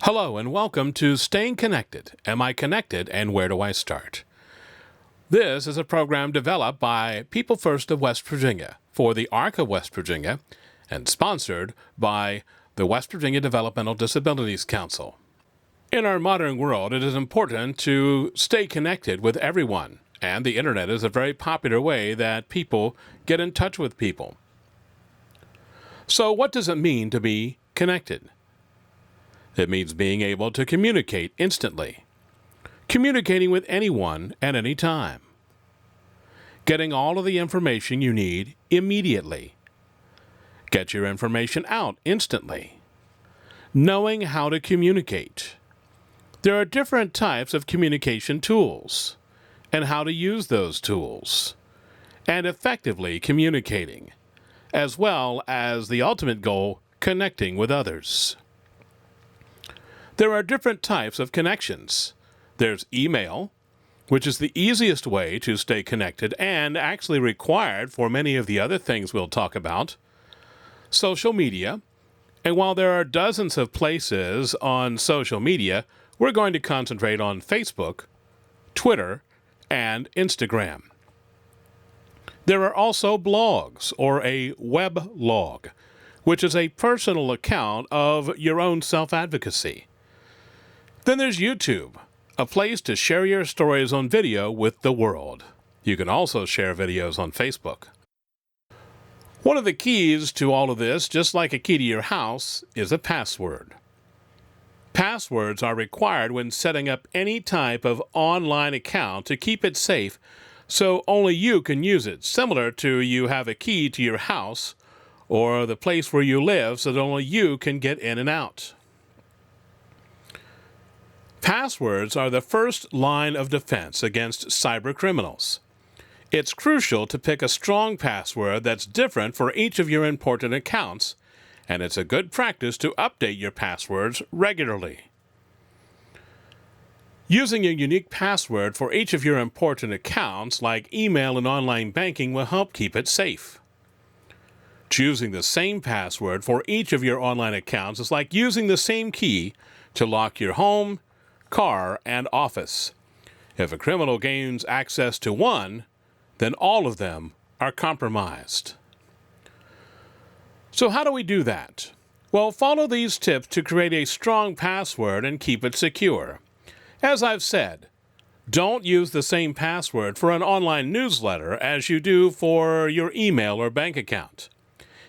Hello and welcome to Staying Connected. Am I connected and where do I start? This is a program developed by People First of West Virginia for the ARC of West Virginia and sponsored by the West Virginia Developmental Disabilities Council. In our modern world, it is important to stay connected with everyone, and the internet is a very popular way that people get in touch with people. So what does it mean to be connected? It means being able to communicate instantly, communicating with anyone at any time, getting all of the information you need immediately, get your information out instantly, knowing how to communicate. There are different types of communication tools and how to use those tools, and effectively communicating, as well as the ultimate goal, connecting with others. There are different types of connections. There's email, which is the easiest way to stay connected and actually required for many of the other things we'll talk about. Social media, and while there are dozens of places on social media, we're going to concentrate on Facebook, Twitter, and Instagram. There are also blogs, or a weblog, which is a personal account of your own self-advocacy. Then there's YouTube, a place to share your stories on video with the world. You can also share videos on Facebook. One of the keys to all of this, just like a key to your house, is a password. Passwords are required when setting up any type of online account to keep it safe so only you can use it, similar to you have a key to your house or the place where you live so that only you can get in and out. Passwords are the first line of defense against cyber criminals. It's crucial to pick a strong password that's different for each of your important accounts, and it's a good practice to update your passwords regularly. Using a unique password for each of your important accounts, like email and online banking, will help keep it safe. Choosing the same password for each of your online accounts is like using the same key to lock your home, car, and office. If a criminal gains access to one, then all of them are compromised. So how do we do that? Well, follow these tips to create a strong password and keep it secure. As I've said, don't use the same password for an online newsletter as you do for your email or bank account.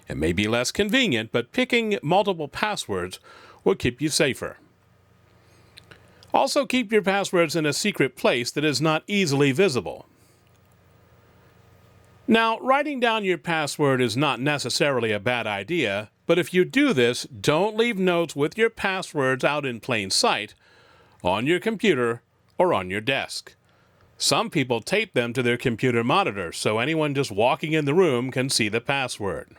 It may be less convenient, but picking multiple passwords will keep you safer. Also, keep your passwords in a secret place that is not easily visible. Now, writing down your password is not necessarily a bad idea, but if you do this, don't leave notes with your passwords out in plain sight, on your computer or on your desk. Some people tape them to their computer monitor so anyone just walking in the room can see the password.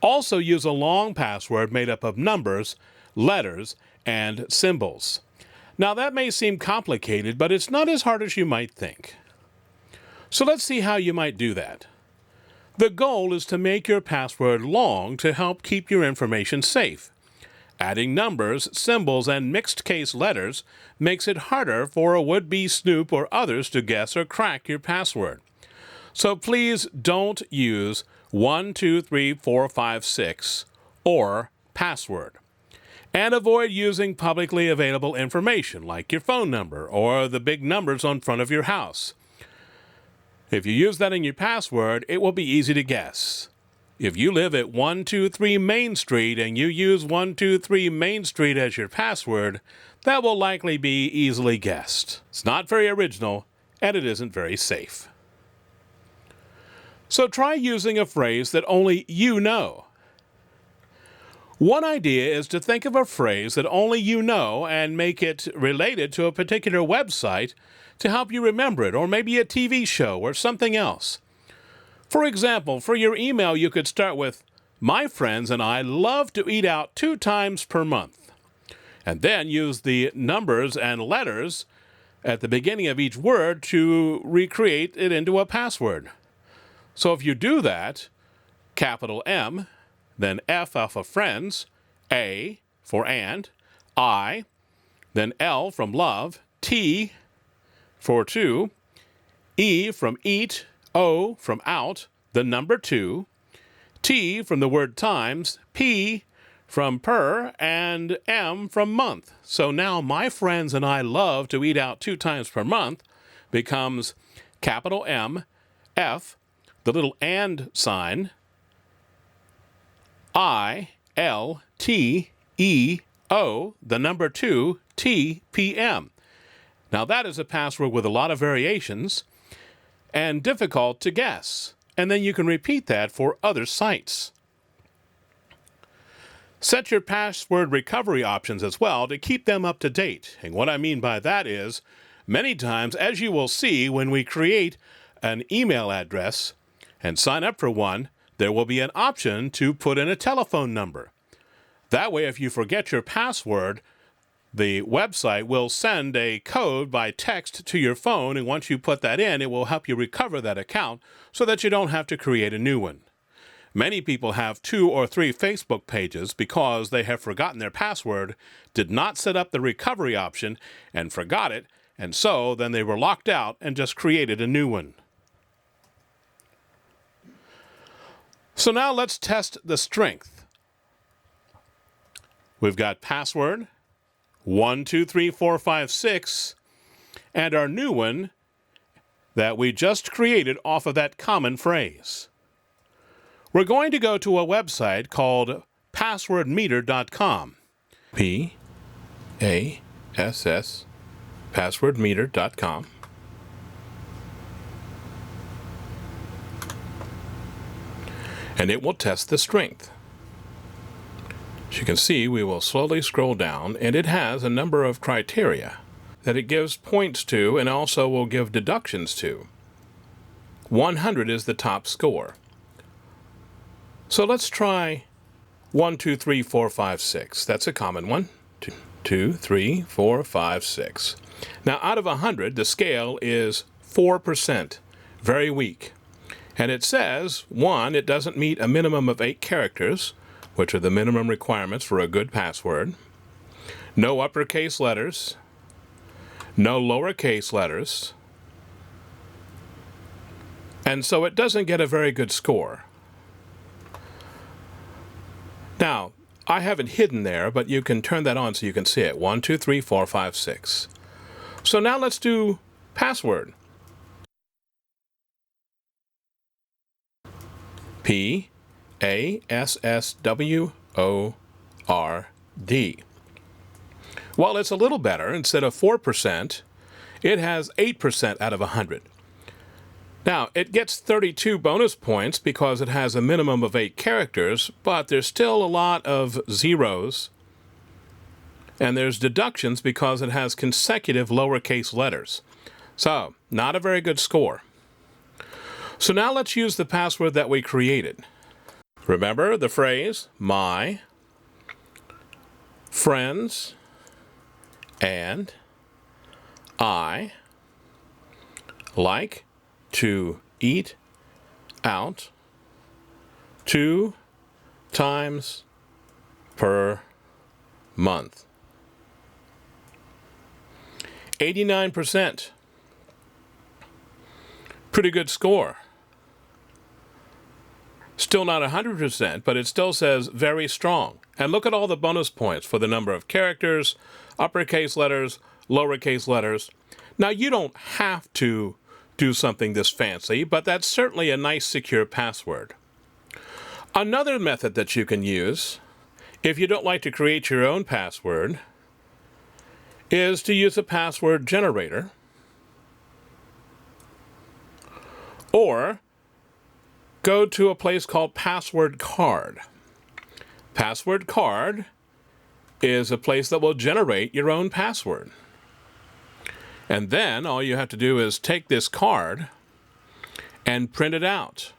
Also, use a long password made up of numbers, letters, and symbols. Now that may seem complicated, but it's not as hard as you might think. So let's see how you might do that. The goal is to make your password long to help keep your information safe. Adding numbers, symbols, and mixed-case letters makes it harder for a would-be snoop or others to guess or crack your password. So please don't use 1, 2, 3, 4, 5, 6 or password. And avoid using publicly available information like your phone number or the big numbers on front of your house. If you use that in your password, it will be easy to guess. If you live at 123 Main Street and you use 123 Main Street as your password, that will likely be easily guessed. It's not very original, and it isn't very safe. So try using a phrase that only you know. One idea is to think of a phrase that only you know and make it related to a particular website to help you remember it, or maybe a TV show or something else. For example, for your email, you could start with, "My friends and I love to eat out 2 times per month," and then use the numbers and letters at the beginning of each word to recreate it into a password. So if you do that, capital M, then F of friends, A, for and, I, then L from love, T for two, E from eat, O from out, the number 2, T from the word times, P from per, and M from month. So now my friends and I love to eat out 2 times per month becomes capital M, F, the little and sign, I, L, T, E, O, the number 2, T, P, M. Now that is a password with a lot of variations and difficult to guess. And then you can repeat that for other sites. Set your password recovery options as well to keep them up to date. And what I mean by that is, many times, as you will see when we create an email address and sign up for one, there will be an option to put in a telephone number. That way, if you forget your password, the website will send a code by text to your phone, and once you put that in, it will help you recover that account so that you don't have to create a new one. Many people have 2 or 3 Facebook pages because they have forgotten their password, did not set up the recovery option, and forgot it, and so then they were locked out and just created a new one. So now let's test the strength. We've got password 1, 2, 3, 4, 5, 6, and our new one that we just created off of that common phrase. We're going to go to a website called passwordmeter.com. P-A-S-S, passwordmeter.com. And it will test the strength. As you can see, we will slowly scroll down, and it has a number of criteria that it gives points to and also will give deductions to. 100 is the top score. So let's try 1, 2, 3, 4, 5, 6. That's a common one. 2, 3, 4, 5, 6. Now, out of 100, the scale is 4%, very weak. And it says, 1, it doesn't meet a minimum of 8 characters, which are the minimum requirements for a good password. No uppercase letters. No lowercase letters. And so it doesn't get a very good score. Now, I have it hidden there, but you can turn that on so you can see it. 1, 2, 3, 4, 5, 6. So now let's do password. P-A-S-S-W-O-R-D. Well, it's a little better. Instead of 4%, it has 8% out of 100. Now, it gets 32 bonus points because it has a minimum of 8 characters, but there's still a lot of zeros, and there's deductions because it has consecutive lowercase letters. So, not a very good score. So now let's use the password that we created. Remember the phrase, my friends and I like to eat out 2 times per month. 89%. Pretty good score. Still not 100%, but it still says very strong. And look at all the bonus points for the number of characters, uppercase letters, lowercase letters. Now, you don't have to do something this fancy, but that's certainly a nice secure password. Another method that you can use, if you don't like to create your own password, is to use a password generator, or go to a place called Password Card. Password Card is a place that will generate your own password. And then all you have to do is take this card and print it out.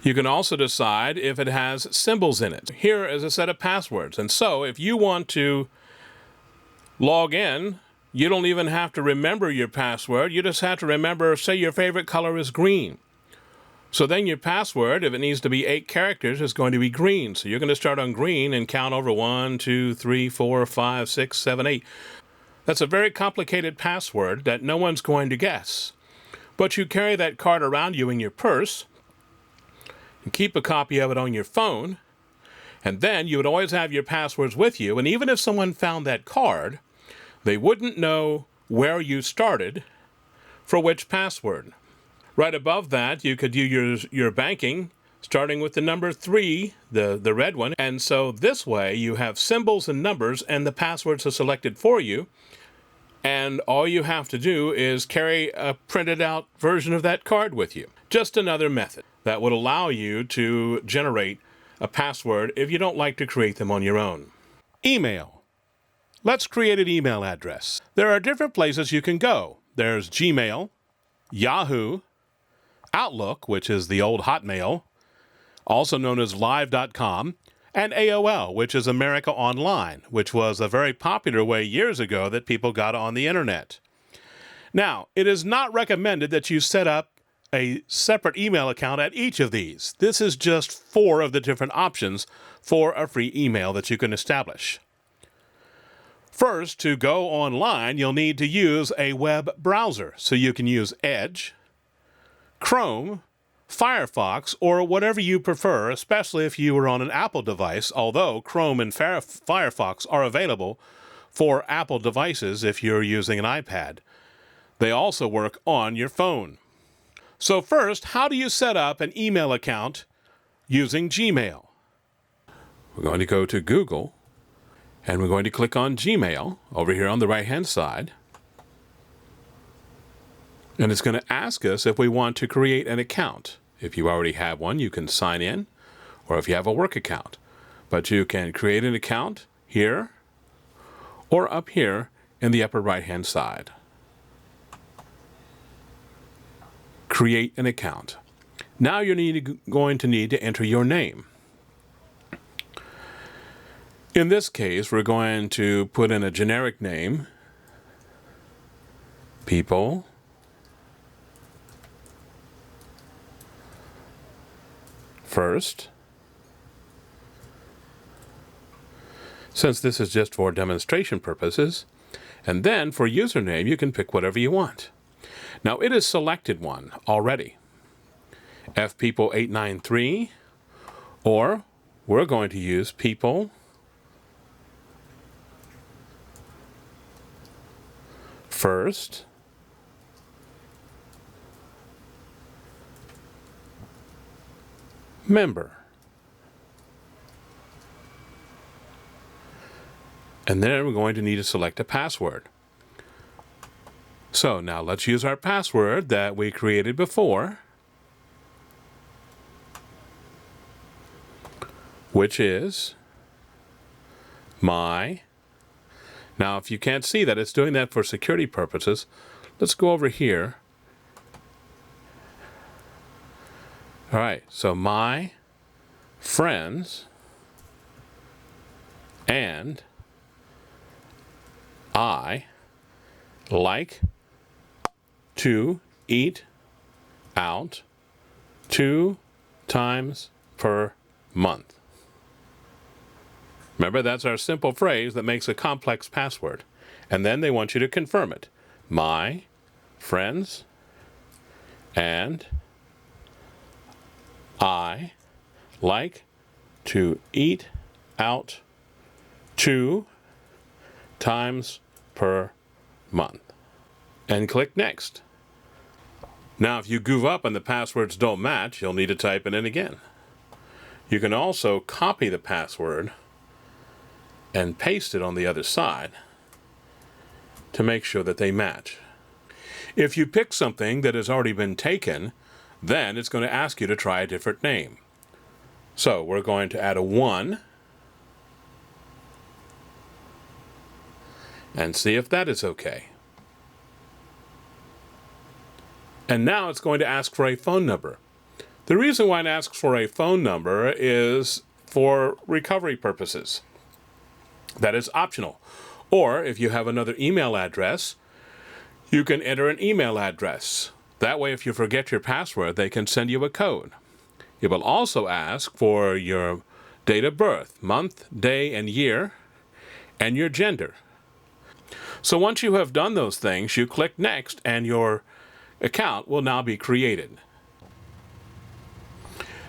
You can also decide if it has symbols in it. Here is a set of passwords. And so if you want to log in, you don't even have to remember your password. You just have to remember, say your favorite color is green. So then your password, if it needs to be 8 characters, is going to be green. So you're going to start on green and count over 1, 2, 3, 4, 5, 6, 7, 8. That's a very complicated password that no one's going to guess. But you carry that card around you in your purse and keep a copy of it on your phone. And then you would always have your passwords with you. And even if someone found that card, they wouldn't know where you started for which password. Right above that, you could use your banking, starting with the number 3, the red one. And so this way, you have symbols and numbers, and the passwords are selected for you. And all you have to do is carry a printed out version of that card with you. Just another method that would allow you to generate a password if you don't like to create them on your own. Email. Let's create an email address. There are different places you can go. There's Gmail, Yahoo, Outlook, which is the old Hotmail, also known as Live.com, and AOL, which is America Online, which was a very popular way years ago that people got on the internet. Now, it is not recommended that you set up a separate email account at each of these. This is just 4 of the different options for a free email that you can establish. First, to go online, you'll need to use a web browser. So you can use Edge, Chrome, Firefox, or whatever you prefer, especially if you are on an Apple device, although Chrome and Firefox are available for Apple devices if you're using an iPad. They also work on your phone. So first, how do you set up an email account using Gmail? We're going to go to Google, and we're going to click on Gmail over here on the right-hand side. And it's going to ask us if we want to create an account. If you already have one, you can sign in, or if you have a work account. But you can create an account here or up here in the upper right-hand side. Create an account. Now you're going to need to enter your name. In this case, we're going to put in a generic name, People First. Since this is just for demonstration purposes, and then for username, you can pick whatever you want. Now it has selected one already, fpeople893, or we're going to use People First Member. And then we're going to need to select a password. So now let's use our password that we created before, which is my. Now, if you can't see that, it's doing that for security purposes. Let's go over here. All right, so my friends and I like to eat out 2 times per month. Remember, that's our simple phrase that makes a complex password. And then they want you to confirm it. My friends and I like to eat out 2 times per month. And click Next. Now, if you goof up and the passwords don't match, you'll need to type it in again. You can also copy the password and paste it on the other side to make sure that they match. If you pick something that has already been taken, then it's going to ask you to try a different name. So we're going to add a 1 and see if that is okay. And now it's going to ask for a phone number. The reason why it asks for a phone number is for recovery purposes. That is optional. Or if you have another email address, you can enter an email address. That way, if you forget your password, they can send you a code. It will also ask for your date of birth, month, day, and year, and your gender. So once you have done those things, you click Next, and your account will now be created.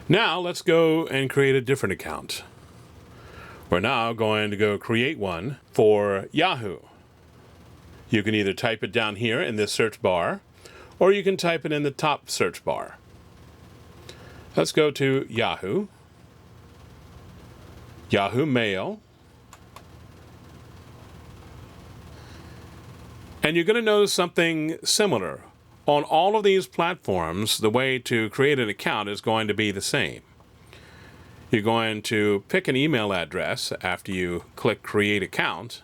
Now, let's go and create a different account. We're now going to go create one for Yahoo. You can either type it down here in this search bar, or you can type it in the top search bar. Let's go to Yahoo, Yahoo Mail, and you're going to notice something similar. On all of these platforms, the way to create an account is going to be the same. You're going to pick an email address after you click Create Account,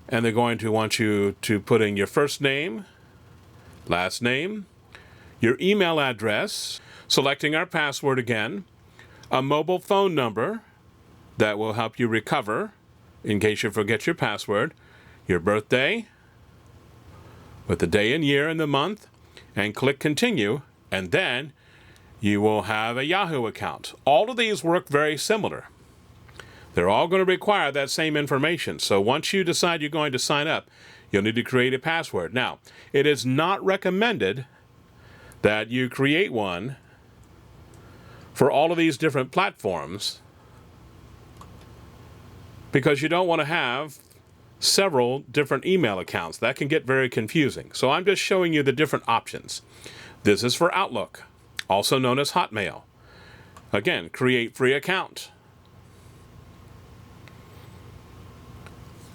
and they're going to want you to put in your first name, last name, your email address, selecting our password again, a mobile phone number that will help you recover in case you forget your password, your birthday, with the day and year and the month, and click Continue, and then you will have a Yahoo account. All of these work very similar. They're all going to require that same information. So once you decide you're going to sign up, you'll need to create a password. Now, it is not recommended that you create one for all of these different platforms because you don't want to have several different email accounts. That can get very confusing. So I'm just showing you the different options. This is for Outlook, also known as Hotmail. Again, create free account.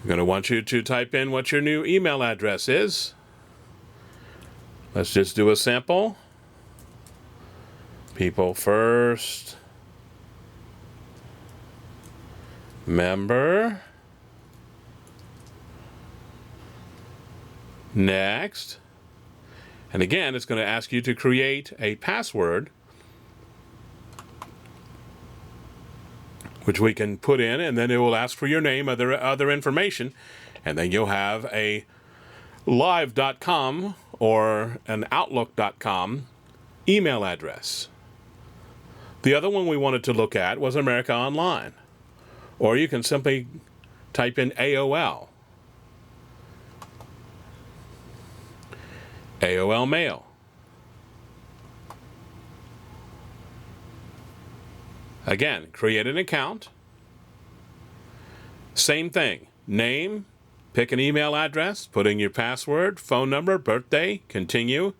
I'm going to want you to type in what your new email address is. Let's just do a sample. People first. Member. Next. And again, it's going to ask you to create a password, which we can put in, and then it will ask for your name, other information, and then you'll have a live.com or an outlook.com email address. The other one we wanted to look at was America Online, or you can simply type in AOL. AOL Mail. Again, create an account. Same thing. Name, pick an email address, put in your password, phone number, birthday, continue,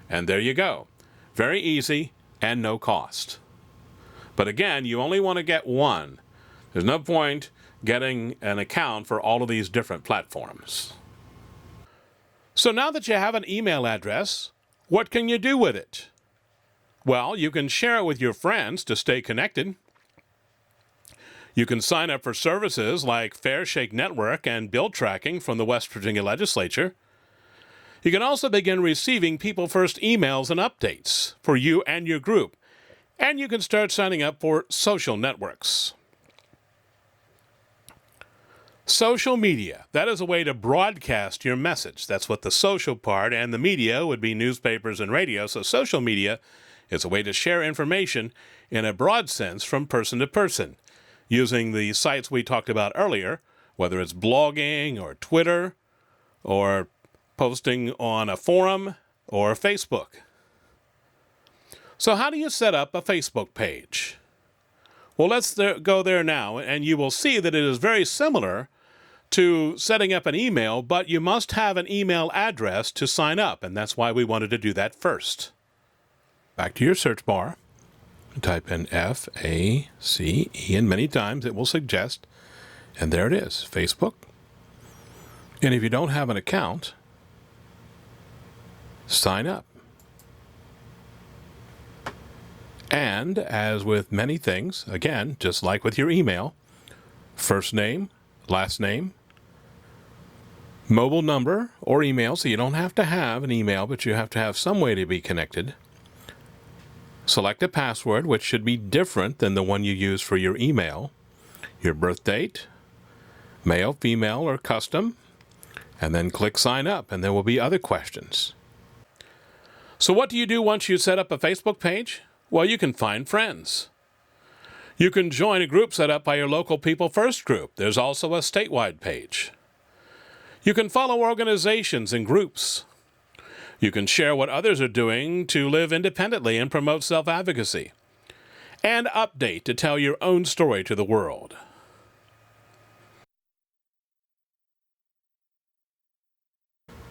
and there you go. Very easy and no cost. But again, you only want to get one. There's no point getting an account for all of these different platforms. So now that you have an email address, what can you do with it? Well, you can share it with your friends to stay connected. You can sign up for services like Fair Shake Network and bill tracking from the West Virginia Legislature. You can also begin receiving People First emails and updates for you and your group. And you can start signing up for social networks. Social media, that is a way to broadcast your message. That's what the social part, and the media would be newspapers and radio. So social media is a way to share information in a broad sense from person to person, using the sites we talked about earlier, whether it's blogging or Twitter or posting on a forum or Facebook. So how do you set up a Facebook page? Well, let's go there now, and you will see that it is very similar to setting up an email, but you must have an email address to sign up, and that's why we wanted to do that first. Back to your search bar, type in F-A-C-E, and many times it will suggest, and there it is, Facebook. And if you don't have an account, sign up. And as with many things, again, just like with your email, first name, last name, mobile number or email, so you don't have to have an email, but you have to have some way to be connected. Select a password, which should be different than the one you use for your email, your birth date, male, female, or custom, and then click Sign Up, and there will be other questions. So what do you do once you set up a Facebook page? Well, you can find friends. You can join a group set up by your local People First group. There's also a statewide page. You can follow organizations and groups. You can share what others are doing to live independently and promote self-advocacy. And update to tell your own story to the world.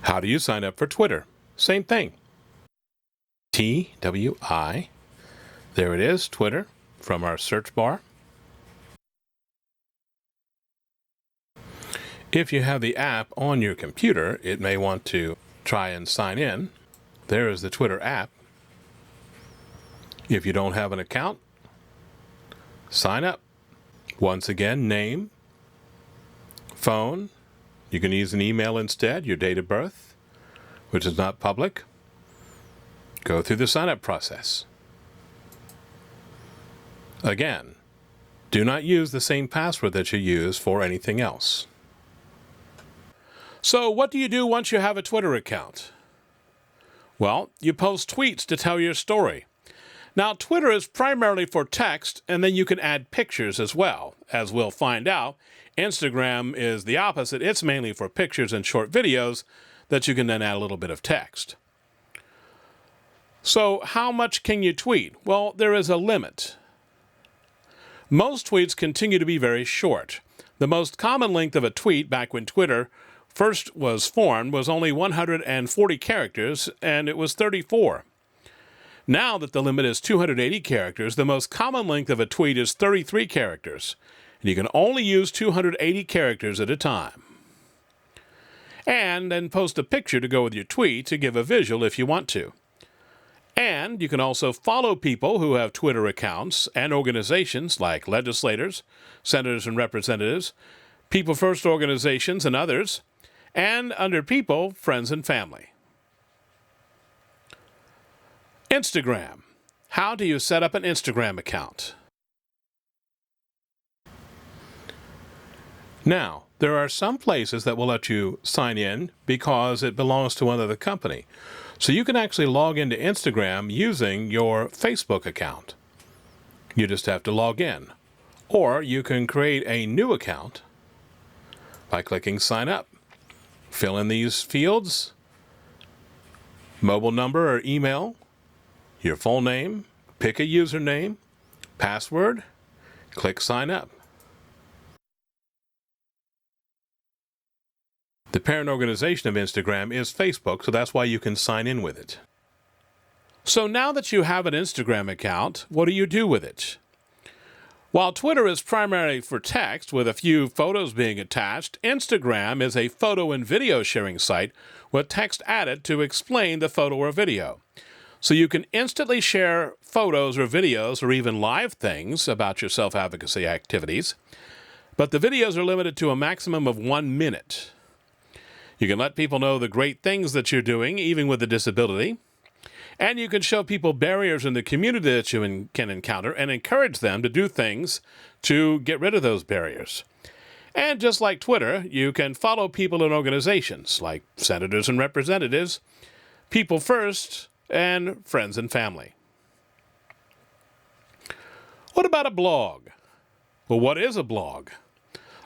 How do you sign up for Twitter? Same thing. TWI. There it is, Twitter, from our search bar. If you have the app on your computer, it may want to try and sign in. There is the Twitter app. If you don't have an account, sign up. Once again, name, phone. You can use an email instead, your date of birth, which is not public. Go through the sign-up process. Again, do not use the same password that you use for anything else. So what do you do once you have a Twitter account? Well, you post tweets to tell your story. Now, Twitter is primarily for text, and then you can add pictures as well. As we'll find out, Instagram is the opposite. It's mainly for pictures and short videos that you can then add a little bit of text. So, how much can you tweet? Well, there is a limit. Most tweets continue to be very short. The most common length of a tweet back when Twitter first was formed was only 140 characters, and it was 34. Now that the limit is 280 characters, the most common length of a tweet is 33 characters, and you can only use 280 characters at a time. And then post a picture to go with your tweet to give a visual if you want to. And you can also follow people who have Twitter accounts and organizations like legislators, senators and representatives, People First organizations and others, and under people, friends and family. Instagram. How do you set up an Instagram account? Now, there are some places that will let you sign in because it belongs to another company. So you can actually log into Instagram using your Facebook account. You just have to log in. Or you can create a new account by clicking Sign Up. Fill in these fields, mobile number or email, your full name, pick a username, password, click Sign Up. The parent organization of Instagram is Facebook, so that's why you can sign in with it. So now that you have an Instagram account, what do you do with it? While Twitter is primarily for text with a few photos being attached, Instagram is a photo and video sharing site with text added to explain the photo or video. So you can instantly share photos or videos or even live things about your self-advocacy activities, but the videos are limited to a maximum of 1 minute. You can let people know the great things that you're doing, even with a disability. And you can show people barriers in the community that you can encounter and encourage them to do things to get rid of those barriers. And just like Twitter, you can follow people and organizations like senators and representatives, People First, and friends and family. What about a blog? Well, what is a blog?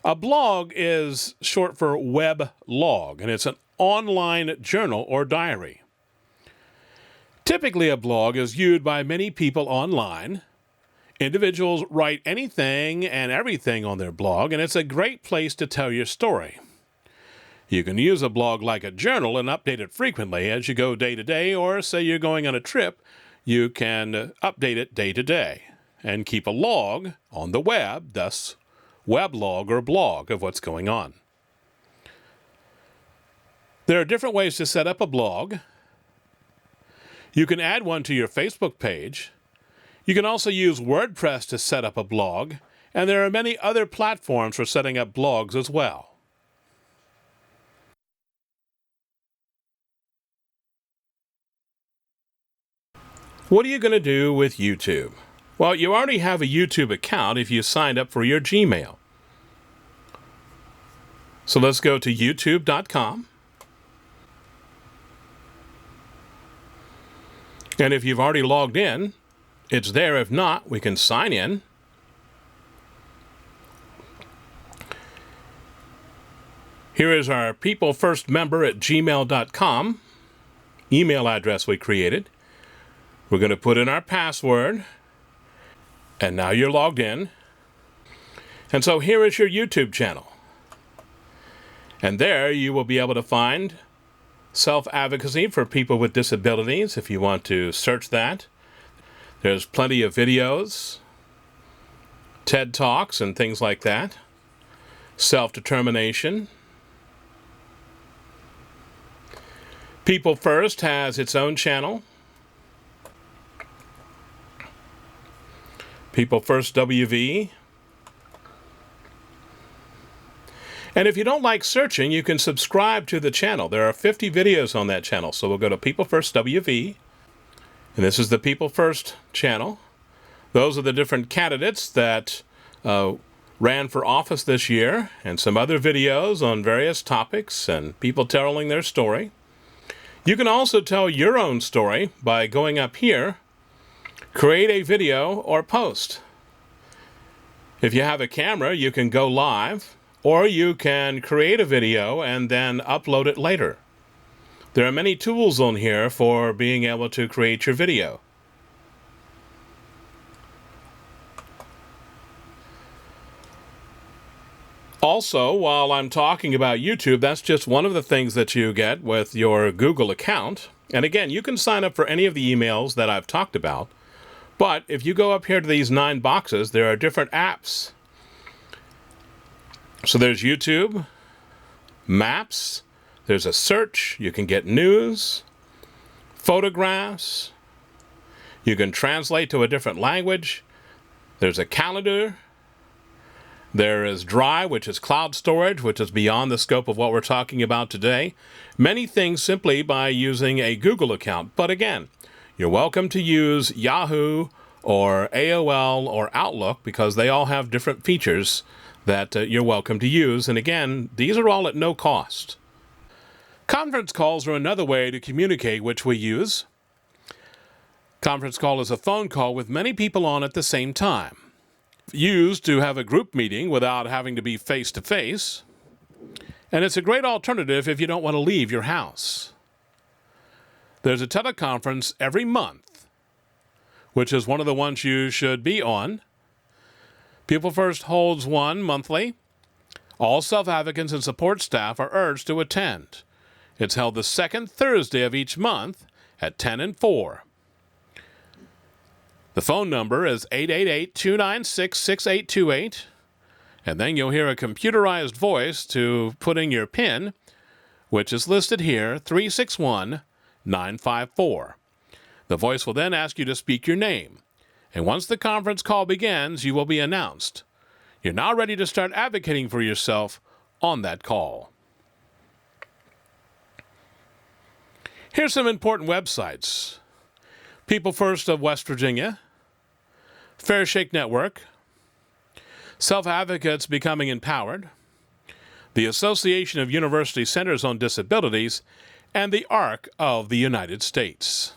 A blog is short for weblog, and it's an online journal or diary. Typically, a blog is viewed by many people online. Individuals write anything and everything on their blog, and it's a great place to tell your story. You can use a blog like a journal and update it frequently as you go day to day, or say you're going on a trip, you can update it day to day and keep a log on the web, thus weblog or blog of what's going on. There are different ways to set up a blog. You can add one to your Facebook page. You can also use WordPress to set up a blog, and there are many other platforms for setting up blogs as well. What are you going to do with YouTube? Well, you already have a YouTube account if you signed up for your Gmail. So let's go to youtube.com. And if you've already logged in, it's there. If not, we can sign in. Here is our peoplefirstmember@gmail.com email address we created. We're going to put in our password. And now you're logged in. And so here is your YouTube channel. And there you will be able to find Self-Advocacy for people with disabilities if you want to search that. There's plenty of videos, TED Talks and things like that. Self-determination. People First has its own channel. People First WV. And if you don't like searching, you can subscribe to the channel. There are 50 videos on that channel. So we'll go to People First WV. And this is the People First channel. Those are the different candidates that ran for office this year, and some other videos on various topics and people telling their story. You can also tell your own story by going up here, create a video or post. If you have a camera, you can go live, or you can create a video and then upload it later. There are many tools on here for being able to create your video. Also, while I'm talking about YouTube, that's just one of the things that you get with your Google account. And again, you can sign up for any of the emails that I've talked about. But if you go up here to these 9 boxes, there are different apps. So there's YouTube, Maps, there's a search, you can get news, photographs, you can translate to a different language, there's a calendar, there is Drive, which is cloud storage, which is beyond the scope of what we're talking about today. Many things simply by using a Google account. But again, you're welcome to use Yahoo or AOL or Outlook because they all have different features that you're welcome to use. And again, these are all at no cost. Conference calls are another way to communicate, which we use. Conference call is a phone call with many people on at the same time. Used to have a group meeting without having to be face-to-face. And it's a great alternative if you don't want to leave your house. There's a teleconference every month, which is one of the ones you should be on. People First holds one monthly. All self-advocates and support staff are urged to attend. It's held the second Thursday of each month at 10 and 4. The phone number is 888-296-6828, and then you'll hear a computerized voice to put in your PIN, which is listed here, 361954. The voice will then ask you to speak your name, and once the conference call begins, you will be announced. You're now ready to start advocating for yourself on that call. Here's some important websites. People First of West Virginia, Fair Shake Network, Self-Advocates Becoming Empowered, the Association of University Centers on Disabilities, and the ARC of the United States.